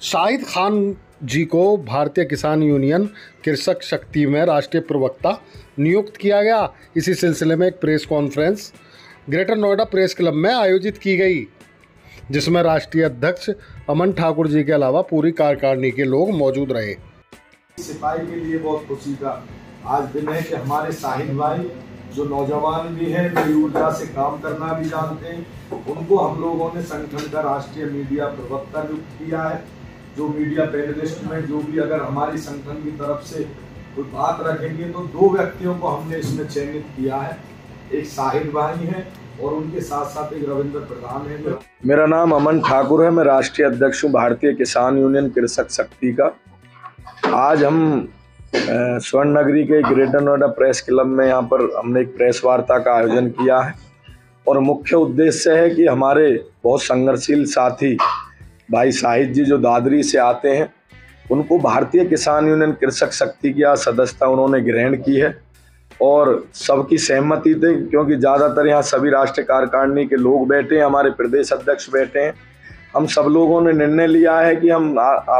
शाहिद खान जी को भारतीय किसान यूनियन कृषक शक्ति में राष्ट्रीय प्रवक्ता नियुक्त किया गया। इसी सिलसिले में एक press conference greater Noida press club में आयोजित की गई, जिसमें राष्ट्रीय अध्यक्ष अमन ठाकुर जी के अलावा पूरी कार्यकारिणी के लोग मौजूद रहे। सिपाही के लिए बहुत खुशी का आज दिन है कि हमारे शाहिद भाई जो नौजवान भी हैं, नई ऊर्जा से काम करना भी जानते हैं, उनको हम लोगों ने संगठन का राष्ट्रीय मीडिया प्रवक्ता नियुक्त किया है। जो मीडिया पैनलिस्ट में जो भी अगर हमारी संगठन की तरफ से कोई बात रखेंगे तो 2 व्यक्तियों को हमने इसमें चयनित किया है। एक शाहिद भाई हैं और उनके साथ साथ एक रविंद्र प्रधान है। मेरा नाम अमन ठाकुर है। मैं राष्ट्रीय अध्यक्ष हूँ भारतीय किसान यूनियन कृषक शक्ति का। आज हम स्वर्ण नगरी के ग्रेटर नोएडा प्रेस क्लब में यहाँ पर हमने एक प्रेस वार्ता का आयोजन किया है और मुख्य उद्देश्य है कि हमारे बहुत संघर्षशील साथी भाई शाहिद जी जो दादरी से आते हैं, उनको भारतीय किसान यूनियन कृषक शक्ति की आज सदस्यता उन्होंने ग्रहण की है और सबकी सहमति थी, क्योंकि ज़्यादातर यहाँ सभी राष्ट्रीय कार्यकारिणी के लोग बैठे हैं, हमारे प्रदेश अध्यक्ष बैठे हैं। हम सब लोगों ने निर्णय लिया है कि हम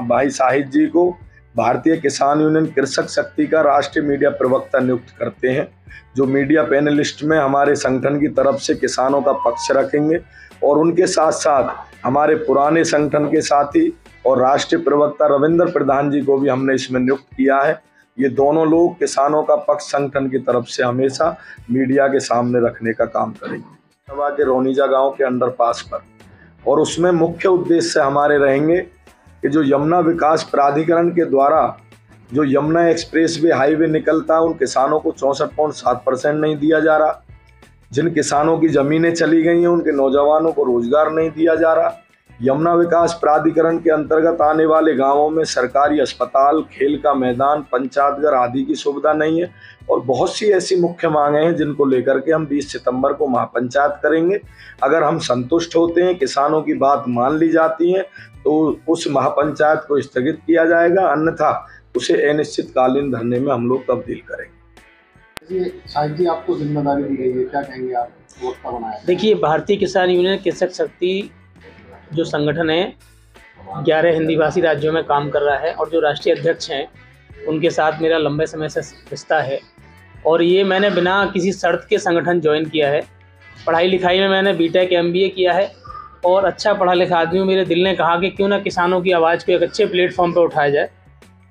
भाई शाहिद जी को भारतीय किसान यूनियन कृषक शक्ति का राष्ट्रीय मीडिया प्रवक्ता नियुक्त करते हैं, जो मीडिया पैनलिस्ट में हमारे संगठन की तरफ से किसानों का पक्ष रखेंगे और उनके साथ साथ हमारे पुराने संगठन के साथी और राष्ट्रीय प्रवक्ता रविंद्र प्रधान जी को भी हमने इसमें नियुक्त किया है। ये दोनों लोग किसानों का पक्ष संगठन की तरफ से हमेशा मीडिया के सामने रखने का काम करेंगे। सभा के रोनीजा गांव के अंडरपास पर, और उसमें मुख्य उद्देश्य हमारे रहेंगे कि जो यमुना विकास प्राधिकरण के द्वारा जो यमुना एक्सप्रेस वे हाईवे निकलता है, उन किसानों को 64.7% नहीं दिया जा रहा। जिन किसानों की ज़मीनें चली गई हैं, उनके नौजवानों को रोजगार नहीं दिया जा रहा। यमुना विकास प्राधिकरण के अंतर्गत आने वाले गांवों में सरकारी अस्पताल, खेल का मैदान, पंचायत घर आदि की सुविधा नहीं है और बहुत सी ऐसी मुख्य मांगें हैं जिनको लेकर के हम 20 सितंबर को महापंचायत करेंगे। अगर हम संतुष्ट होते हैं, किसानों की बात मान ली जाती है, तो उस महापंचायत को स्थगित किया जाएगा, अन्यथा उसे अनिश्चितकालीन धरने में हम लोग तब्दील करेंगे। शाहिद जी, आपको जिम्मेदारी दी गई है, क्या कहेंगे आप? वक्ता बनाया। देखिए, भारतीय किसान यूनियन कृषक शक्ति जो संगठन है 11 हिंदी भाषी राज्यों में काम कर रहा है और जो राष्ट्रीय अध्यक्ष हैं उनके साथ मेरा लंबे समय से रिश्ता है और ये मैंने बिना किसी शर्त के संगठन ज्वाइन किया है। पढ़ाई लिखाई में मैंने बीटेक MBA किया है और अच्छा पढ़ा लिखा आदमी हूँ। मेरे दिल ने कहा कि क्यों ना किसानों की आवाज़ को एक अच्छे प्लेटफॉर्म पर उठाया जाए,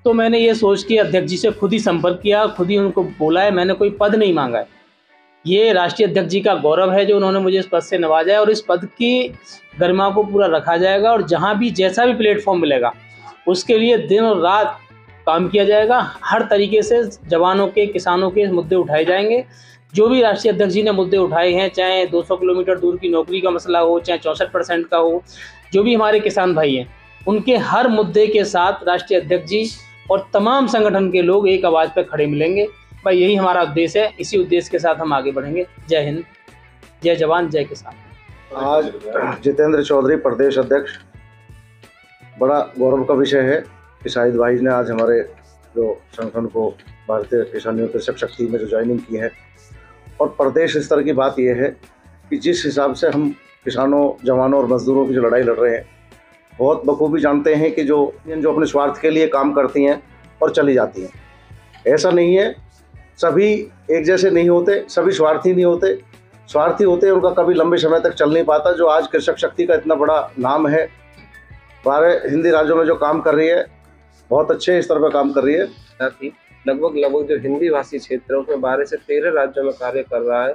तो मैंने ये सोच के अध्यक्ष जी से खुद ही संपर्क किया, खुद ही उनको बोला है। मैंने कोई पद नहीं मांगा है। ये राष्ट्रीय अध्यक्ष जी का गौरव है जो उन्होंने मुझे इस पद से नवाजा है और इस पद की गरिमा को पूरा रखा जाएगा और जहाँ भी जैसा भी प्लेटफॉर्म मिलेगा उसके लिए दिन और रात काम किया जाएगा। हर तरीके से जवानों के, किसानों के मुद्दे उठाए जाएंगे। जो भी राष्ट्रीय अध्यक्ष जी ने मुद्दे उठाए हैं, चाहे 200 किलोमीटर दूर की नौकरी का मसला हो, चाहे 64% का हो, जो भी हमारे किसान भाई हैं, उनके हर मुद्दे के साथ राष्ट्रीय अध्यक्ष जी और तमाम संगठन के लोग एक आवाज़ पर खड़े मिलेंगे। भाई, यही हमारा उद्देश्य है। इसी उद्देश्य के साथ हम आगे बढ़ेंगे। जय हिंद, जय जवान, जय किसान। आज जितेंद्र चौधरी प्रदेश अध्यक्ष, बड़ा गौरव का विषय है कि शाहिद भाई ने आज हमारे जो संगठन को भारतीय किसान यूनियन कृषक शक्ति में जो ज्वाइनिंग की है, और प्रदेश स्तर की बात यह है कि जिस हिसाब से हम किसानों, जवानों और मजदूरों की जो लड़ाई लड़ रहे हैं, बहुत बखूबी जानते हैं कि जो अपने स्वार्थ के लिए काम करती हैं और चली जाती हैं। ऐसा नहीं है, सभी एक जैसे नहीं होते, सभी स्वार्थी नहीं होते। स्वार्थी होते हैं, उनका कभी लंबे समय तक चल नहीं पाता। जो आज कृषक शक्ति का इतना बड़ा नाम है, 12 हिंदी राज्यों में जो काम कर रही है, बहुत अच्छे स्तर पर काम कर रही है। लगभग जो हिंदी भाषी क्षेत्र है उसमें 12 से 13 राज्यों में कार्य कर रहा है।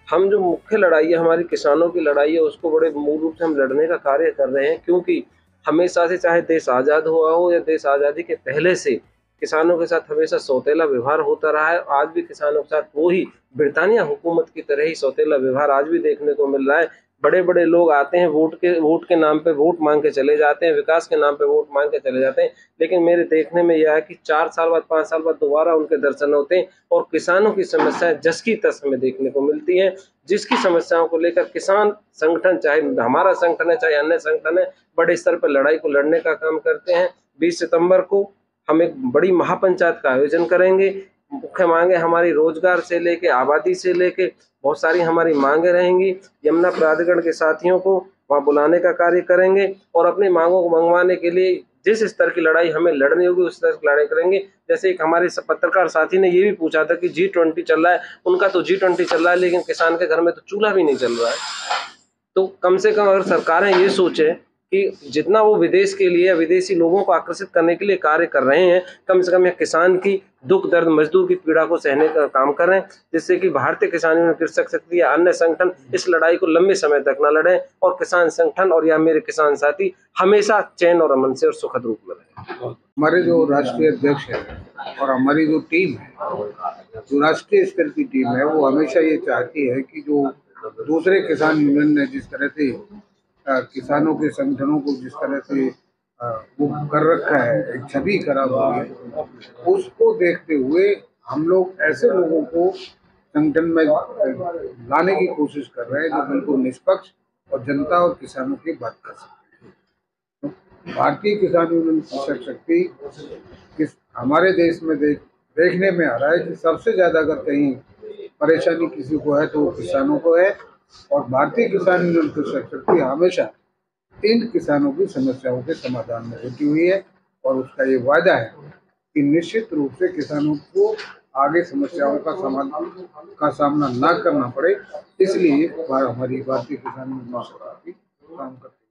हम जो मुख्य लड़ाई है, हमारी किसानों की लड़ाई है, उसको बड़े मूल रूप से हम लड़ने का कार्य कर रहे हैं, क्योंकि हमेशा से, चाहे देश आज़ाद हुआ हो या देश आज़ादी के पहले से, किसानों के साथ हमेशा सौतेला व्यवहार होता रहा है। आज भी किसानों के साथ वही ब्रिटानिया हुकूमत की तरह ही सौतेला व्यवहार आज भी देखने को मिल रहा है। बड़े बड़े लोग आते हैं, वोट के नाम पे वोट मांग के चले जाते हैं, विकास के नाम पे वोट मांग के चले जाते हैं, लेकिन मेरे देखने में यह है कि 4 साल बाद, 5 साल बाद दोबारा उनके दर्शन होते हैं और किसानों की समस्याएं जस की तस में देखने को मिलती हैं। जिसकी समस्याओं को लेकर किसान संगठन, चाहे हमारा संगठन है चाहे अन्य संगठन है, बड़े स्तर पर लड़ाई को लड़ने का काम करते हैं। 20 सितंबर को हम एक बड़ी महापंचायत का आयोजन करेंगे। मुख्य मांगे हमारी रोजगार से लेके, आबादी से लेके बहुत सारी हमारी मांगे रहेंगी। यमुना प्राधिकरण के साथियों को वहाँ बुलाने का कार्य करेंगे और अपनी मांगों को मंगवाने के लिए जिस स्तर की लड़ाई हमें लड़नी होगी उस स्तर की लड़ाई करेंगे। जैसे एक हमारे पत्रकार साथी ने ये भी पूछा था कि G20 चल रहा है, उनका तो G20 चल रहा है लेकिन किसान के घर में तो चूल्हा भी नहीं चल रहा है। तो कम से कम अगर सरकारें ये सोचें कि जितना वो विदेश के लिए विदेशी लोगों को आकर्षित करने के लिए कार्य कर रहे हैं, कम से कम यह किसान की दुख दर्द मजदूर की पीड़ा को सहने का काम करें, जिससे कि भारतीय किसान यूनियन कृषक शक्ति या अन्य संगठन इस लड़ाई को लंबे समय तक न लड़ें और किसान संगठन और या मेरे किसान साथी हमेशा चैन और अमन से और सुखद रूप में रहें। हमारे जो राष्ट्रीय अध्यक्ष है और हमारी जो टीम है, जो राष्ट्रीय स्तर की टीम है, वो हमेशा ये चाहती है कि जो दूसरे किसान यूनियन ने जिस तरह से किसानों के संगठनों को जिस तरह से वो कर रखा है, एक छवि खराब हुई है, उसको देखते हुए हम लोग ऐसे लोगों को संगठन में लाने की कोशिश कर रहे हैं जो बिल्कुल निष्पक्ष और जनता और किसानों की बात कर सकते हैं। भारतीय किसान यूनियन कृषक शक्ति हमारे देश में देखने में आ रहा है कि सबसे ज्यादा अगर कहीं परेशानी किसी को है तो वो किसानों को है, और भारतीय किसान यूनियन कृषक शक्ति हमेशा इन किसानों की समस्याओं के समाधान में जुटी हुई है और उसका ये वादा है कि निश्चित रूप से किसानों को आगे समस्याओं का सामना ना करना पड़े, इसलिए हमारी भारतीय किसान यूनियन शक्ति काम करती है।